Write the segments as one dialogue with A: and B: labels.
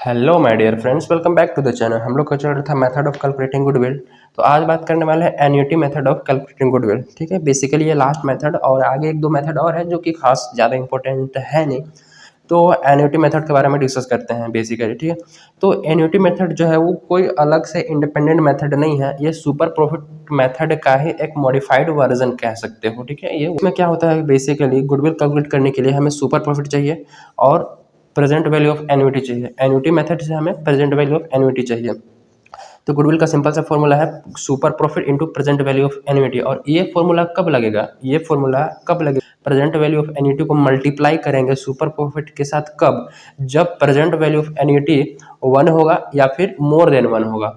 A: Hello my dear friends, welcome back to the channel. हम लोग का चल रहा था मेथड ऑफ कैलकुलेटिंग गुडविल। तो आज बात करने वाले हैं annuity method of calculating goodwill. ठीक है, बेसिकली ये लास्ट मेथड और आगे एक दो मेथड और है जो कि खास ज़्यादा इंपॉर्टेंट है नहीं। तो एन्युटी मेथड के बारे में डिस्कस करते हैं बेसिकली। ठीक है, तो एन्युटी मेथड जो है वो कोई अलग से इंडिपेंडेंट मेथड नहीं है, ये सुपर प्रॉफिट मेथड का ही एक मॉडिफाइड वर्जन कह सकते हो। ठीक है, ये उसमें क्या होता है, बेसिकली गुडविल कैलकुलेट करने के लिए हमें सुपर प्रॉफिट चाहिए और प्रेजेंट वैल्यू ऑफ एन्युटी चाहिए। एन्युटी मेथड से हमें प्रेजेंट वैल्यू ऑफ एन्युटी चाहिए। तो गुडविल का सिंपल सा फॉर्मूला है super profit into present value of annuity. और ये फॉर्मूला कब लगेगा, ये फॉर्मूला कब लगेगा, प्रेजेंट वैल्यू ऑफ एन्युटी को मल्टीप्लाई करेंगे सुपर प्रॉफिट के साथ। कब? जब प्रेजेंट वैल्यू ऑफ एन्युटी 1 होगा या फिर मोर देन 1 होगा।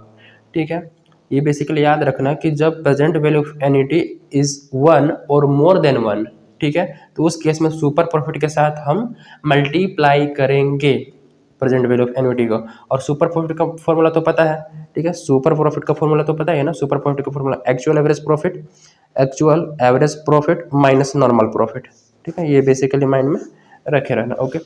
A: ठीक है, ये बेसिकली याद रखना कि जब present value of annuity is 1 और मोर देन 1, ठीक है, तो उस केस में सुपर प्रॉफिट के साथ हम मल्टीप्लाई करेंगे प्रेजेंट वैल्यू ऑफ एन्युटी को। और सुपर प्रॉफिट का फॉर्मूला तो पता है। ठीक है, सुपर प्रॉफिट का फॉर्मूला तो पता है ना। सुपर प्रॉफिट का formula actual average profit minus normal profit. ठीक है, ये बेसिकली माइंड में रखे रहना। ओके,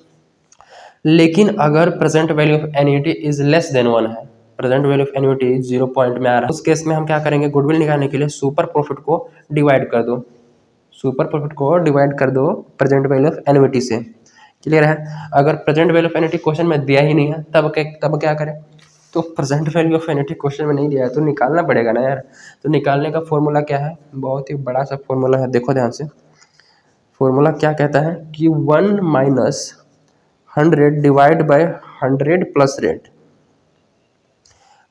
A: लेकिन अगर present value of annuity is less than 1 है, present value of annuity 0 point में आ रहा है, उस केस में हम क्या करेंगे, गुडविल निकालने के लिए सुपर प्रॉफिट को डिवाइड कर दो। सुपर प्रॉफिट को डिवाइड कर दो प्रेजेंट वैल्यू ऑफ एन्युटी से। क्लियर है? अगर present value of annuity question में दिया ही नहीं है तब क्या करें? तो present value of annuity question में नहीं दिया है तो निकालना पड़ेगा ना यार। तो निकालने का फॉर्मूला क्या है, बहुत ही बड़ा सा फॉर्मूला है, देखो ध्यान से। फॉर्मूला क्या कहता है कि 1 minus 100 divide bye 100 plus rate.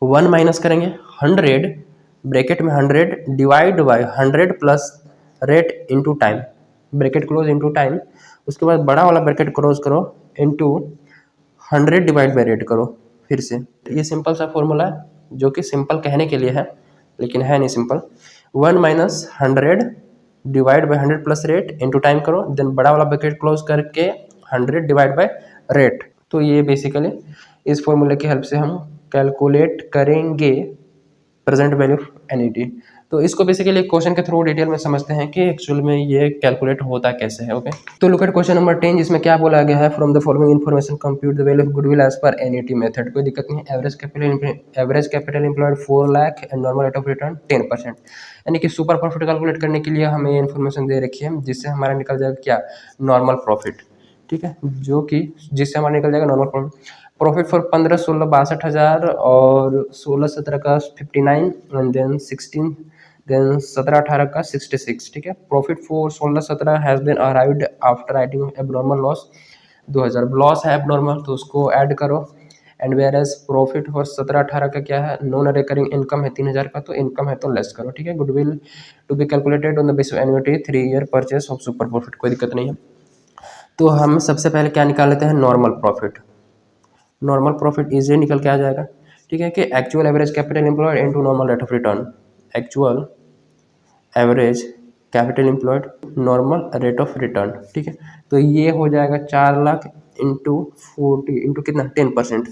A: 1 minus करेंगे 100 ब्रैकेट में 100 divide bye 100 plus rate into time, bracket close into time. उसके बाद बड़ा वाला ब्रैकेट क्लोज करो इंटू 100 डिवाइड बाई रेट करो फिर से। ये सिंपल सा फॉर्मूला है जो कि सिंपल कहने के लिए है लेकिन है नहीं simple. 1 minus 100 divide by 100 plus rate into time करो, देन बड़ा वाला ब्रैकेट क्लोज करके 100 डिवाइड बाई रेट। तो ये बेसिकली इस फॉर्मूले की हेल्प से हम कैलकुलेट करेंगे प्रेजेंट वैल्यू ऑफ एन्युटी। तो इसको बेसिकली क्वेश्चन के थ्रू डिटेल में समझते हैं कि एक्चुअल में ये कैलकुलेट होता कैसे है। ओके, तो लुक एट क्वेश्चन नंबर 10, जिसमें क्या बोला गया है, from the following information compute the value of goodwill as per annuity method. कोई दिक्कत नहीं है। Average capital employed 4 lakh and normal rate of return 10%। यानी कि सुपर प्रॉफिट कैलकुलेट करने के लिए हमें ये इन्फॉर्मेशन दे रखी है जिससे हमारा निकल जाएगा क्या, नॉर्मल प्रॉफिट। ठीक है, जो कि जिससे हमारा निकल जाएगा नॉर्मल प्रॉफिट। प्रॉफिट फॉर 15, 16, 62,000 और 16, 17 का 59 एंड देन 16, देन 17, 18 का 66। ठीक है, profit for 16, 17 has been arrived after writing abnormal loss 2000। Loss है एबनॉर्मल तो उसको ऐड करो। And whereas profit for 17, 18 का क्या है, नॉन रिकरिंग इनकम है 3000 का, तो इनकम है तो लेस करो। ठीक है, goodwill to be calculated on the basis of annuity 3 year purchase of super profit. कोई दिक्कत नहीं है। तो हम सबसे पहले क्या निकाल लेते हैं, normal profit. Normal profit easily निकल के आ जाएगा। ठीक है, कि actual average capital employed into normal rate of return. Actual average capital employed normal rate of return. ठीक है, तो ये हो जाएगा 4 लाख इंटू 40 इंटू कितना, 10%।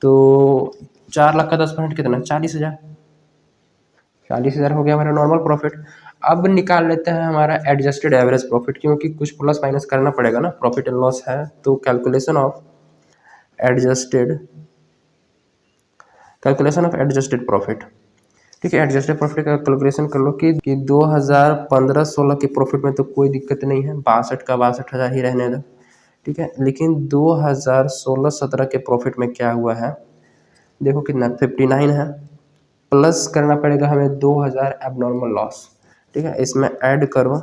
A: तो 4 लाख का 10% कितना, 40,000। 40,000 हो गया हमारा नॉर्मल प्रॉफिट। अब निकाल लेते हैं हमारा एडजस्टेड एवरेज प्रॉफिट, क्योंकि कुछ प्लस माइनस करना पड़ेगा ना, प्रॉफिट एंड लॉस है। तो कैलकुलेशन ऑफ एडजस्टेड प्रॉफिट। ठीक है, एडजस्टेड प्रॉफिट का कैलकुलेशन कर लो कि 2015-16 के प्रॉफिट में तो कोई दिक्कत नहीं है, 62 का 62,000 ही रहने दो। ठीक है, लेकिन 2016-17 के प्रॉफिट में क्या हुआ है, देखो कितना 59 है, प्लस करना पड़ेगा हमें 2000 एबनॉर्मल लॉस। ठीक है, इसमें ऐड करो,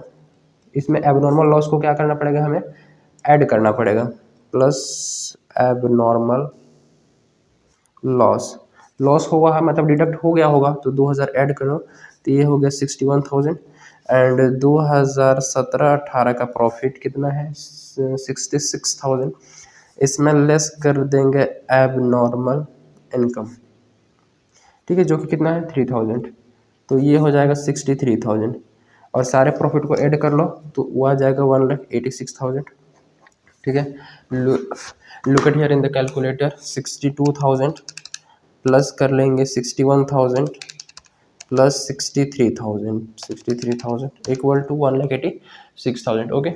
A: इसमें एबनॉर्मल लॉस को क्या करना पड़ेगा, हमें ऐड करना पड़ेगा, प्लस एबनॉर्मल लॉस। लॉस हुआ है मतलब डिडक्ट हो गया होगा, तो 2000 ऐड करो तो ये हो गया 61,000। एंड 2017-18 का प्रॉफिट कितना है, 66,000। इसमें लेस कर देंगे एबनॉर्मल इनकम। ठीक है, जो कि कितना है 3,000, तो ये हो जाएगा 63,000। और सारे प्रॉफिट को ऐड कर लो तो वो आ जाएगा 1,86,000। ठीक है, look at here in the calculator, 62,000 plus कर लेंगे 61,000 plus 63,000 equal to 1,86,000। Okay,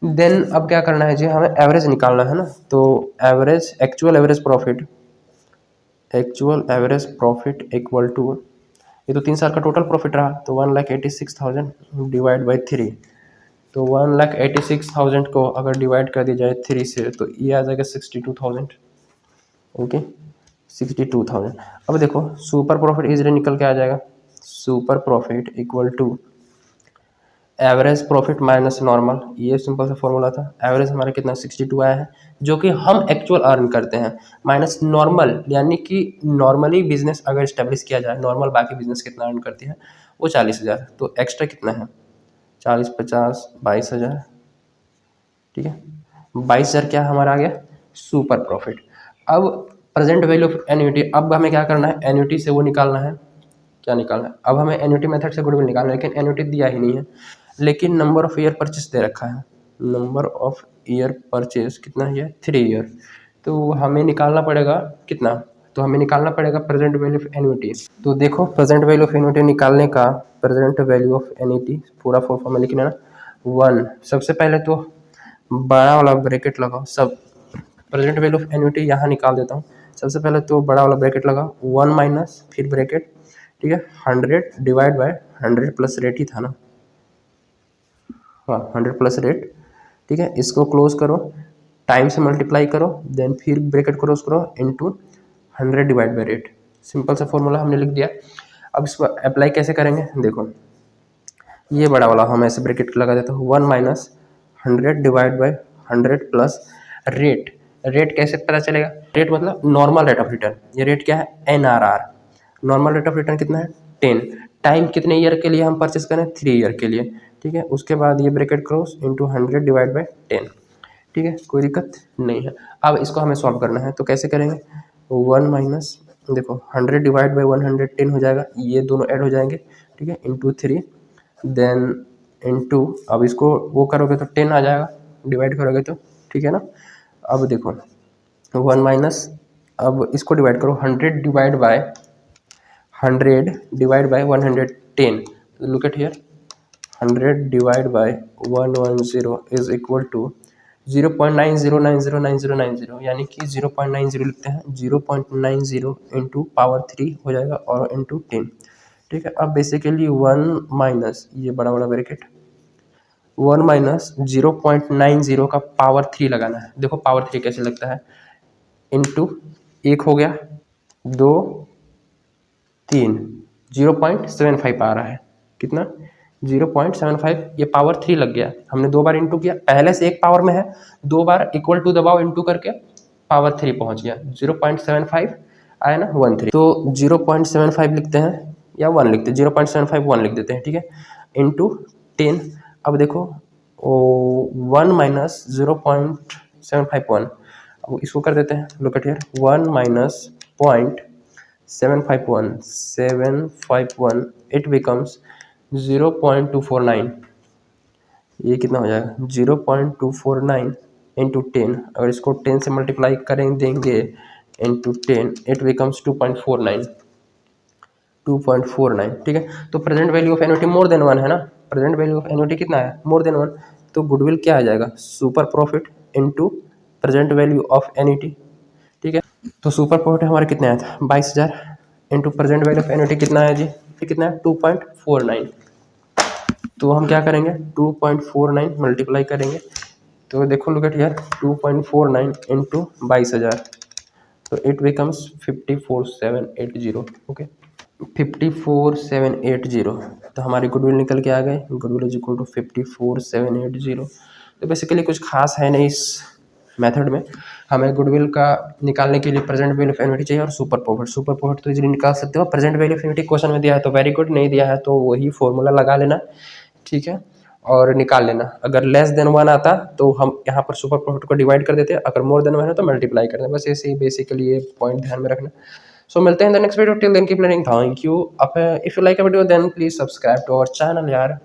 A: then अब क्या करना है जी, हमें एवरेज निकालना है ना। तो average actual average profit equal to, ये तो 3 साल का टोटल प्रॉफिट रहा, तो 1,86,000 डिवाइड बाई 3। तो 1,86,000 को अगर डिवाइड कर दिया जाए 3 से, तो ये आ जाएगा 62,000। ओके, 62,000। अब देखो सुपर प्रॉफिट इजीली निकल के आ जाएगा। Super profit equal to average profit minus normal, ये सिंपल सा फॉर्मूला था। एवरेज हमारा कितना 62 आया है, जो कि हम एक्चुअल अर्न करते हैं, माइनस नॉर्मल, यानी कि नॉर्मली बिजनेस अगर स्टेब्लिश किया जाए, नॉर्मल बाकी बिजनेस कितना अर्न करती है वो 40,000, तो एक्स्ट्रा कितना है 40 50 22,000। ठीक है, 22,000 क्या हमारा आ गया सुपर प्रॉफिट। अब प्रेजेंट वैल्यू ऑफ एन्युटी, अब हमें क्या करना है, एन्युटी से वो निकालना है, क्या निकालना है, अब हमें एन्युटी मेथड से गुडविल निकालना है, लेकिन एन्युटी दिया ही नहीं है, लेकिन नंबर ऑफ ईयर परचेस दे रखा है। नंबर ऑफ ईयर परचेस कितना है, 3 ईयर। तो हमें निकालना पड़ेगा कितना, तो हमें निकालना पड़ेगा प्रेजेंट वैल्यू ऑफ एन्युटी। तो देखो प्रेजेंट वैल्यू ऑफ एन्युटी निकालने का, प्रेजेंट वैल्यू ऑफ एन्युटी पूरा फुल फॉर्म में लिखना है ना। 1, सबसे पहले तो बड़ा वाला ब्रैकेट लगाओ, सब प्रेजेंट वैल्यू ऑफ एन्युटी यहाँ निकाल देता हूँ। सबसे पहले तो बड़ा वाला ब्रैकेट लगाओ, 1 माइनस फिर ब्रैकेट, ठीक है, 100 डिवाइड बाय 100 प्लस रेट ही था ना, हाँ 100 प्लस रेट। ठीक है, इसको क्लोज करो, टाइम से मल्टीप्लाई करो, देन फिर ब्रैकेट क्लोज करो into 100 divide by rate. Simple सा फॉर्मूला हमने लिख दिया। अब इसको अप्लाई कैसे करेंगे, देखो ये बड़ा वाला हम ऐसे ब्रैकेट लगा देता हूँ, 1 minus 100 divide bye 100 plus rate. Rate कैसे पता चलेगा, रेट मतलब नॉर्मल रेट ऑफ रिटर्न, ये रेट क्या है NRR, normal rate of return कितना है 10। टाइम कितने ईयर के लिए हम परचेस करें, 3 ईयर के लिए। ठीक है, उसके बाद ये bracket close into 100 divide by 10। ठीक है, कोई दिक्कत नहीं है। अब इसको हमें सॉल्व करना है, तो कैसे करेंगे, 1 माइनस, देखो 100 डिवाइड बाई 110 हो जाएगा, ये दोनों ऐड हो जाएंगे, ठीक है, इंटू 3, देन इंटू, अब इसको वो करोगे तो 10 आ जाएगा, डिवाइड करोगे तो, ठीक है ना। अब देखो 1 माइनस, अब इसको डिवाइड करो, 100 look at here, 100 divide by 110 is equal to 0.90909090, यानी कि 0.90 लिखते हैं, 0.90 इंटू पावर 3 हो जाएगा और इंटू 10। ठीक है, अब बेसिकली 1 माइनस, ये बड़ा बड़ा ब्रैकेट, 1 माइनस 0.90 का पावर 3 लगाना है। देखो पावर 3 कैसे लगता है, इंटू 1 हो गया, 2 3, 0.75 आ रहा है, कितना 0.75, ये पावर 3 लग गया, हमने 2 बार इंटू किया, पहले से एक पावर में है, 2 बार इक्वल टू दबाओ इंटू करके पावर 3 पहुंच गया, 0.75 आया ना 13, तो 0.75 लिखते हैं या 1 लिखते हैं, 0.75 1 लिख देते हैं, ठीक है, इंटू 10। अब देखो 1 माइनस 0.751, अब इसको कर देते हैं, look at here, 1 minus 751 it becomes 0.249, ये कितना हो जाएगा 0.249 इंटू 10, अगर इसको 10 से मल्टीप्लाई करें देंगे इंटू 10, इट बिकम्स 2.49। ठीक है, तो present value of annuity more than 1 है ना, प्रेजेंट वैल्यू ऑफ एन्युटी कितना है मोर देन 1, तो गुडविल क्या आ जाएगा super profit into present value of annuity. ठीक है, तो सुपर प्रॉफिट हमारा कितना आया था 22,000 into present value of annuity कितना है जी, कितना है 2.49। तो हम क्या करेंगे 2.49 मल्टीप्लाई करेंगे, तो देखो लुक एट हियर 2.49 इंटू 22,000, तो इट बिकम्स 54,780। ओके, 54,780, तो हमारी गुडविल निकल के आ गए, गुडविल इज इक्वल टू 54,780। तो बेसिकली कुछ खास है नहीं इस मेथड में, हमें गुडविल का निकालने के लिए प्रेजेंट वैल्यू ऑफ एन्युटी चाहिए और सुपर प्रॉफिट तो इजीली निकाल सकते हो। Present value of annuity question में दिया है तो वेरी गुड, नहीं दिया है तो वही फॉर्मूला लगा लेना, ठीक है, और निकाल लेना। अगर लेस देन 1 आता तो हम यहाँ पर सुपर प्रॉफिट को डिवाइड कर देते हैं, अगर मोर देन 1 है तो मल्टीप्लाई कर दें, बस ऐसे ही बेसिकली ये पॉइंट ध्यान में रखना। सो मिलते हैं in the next video, till then keep learning, thank you. If you like a video then please subscribe to our channel यार।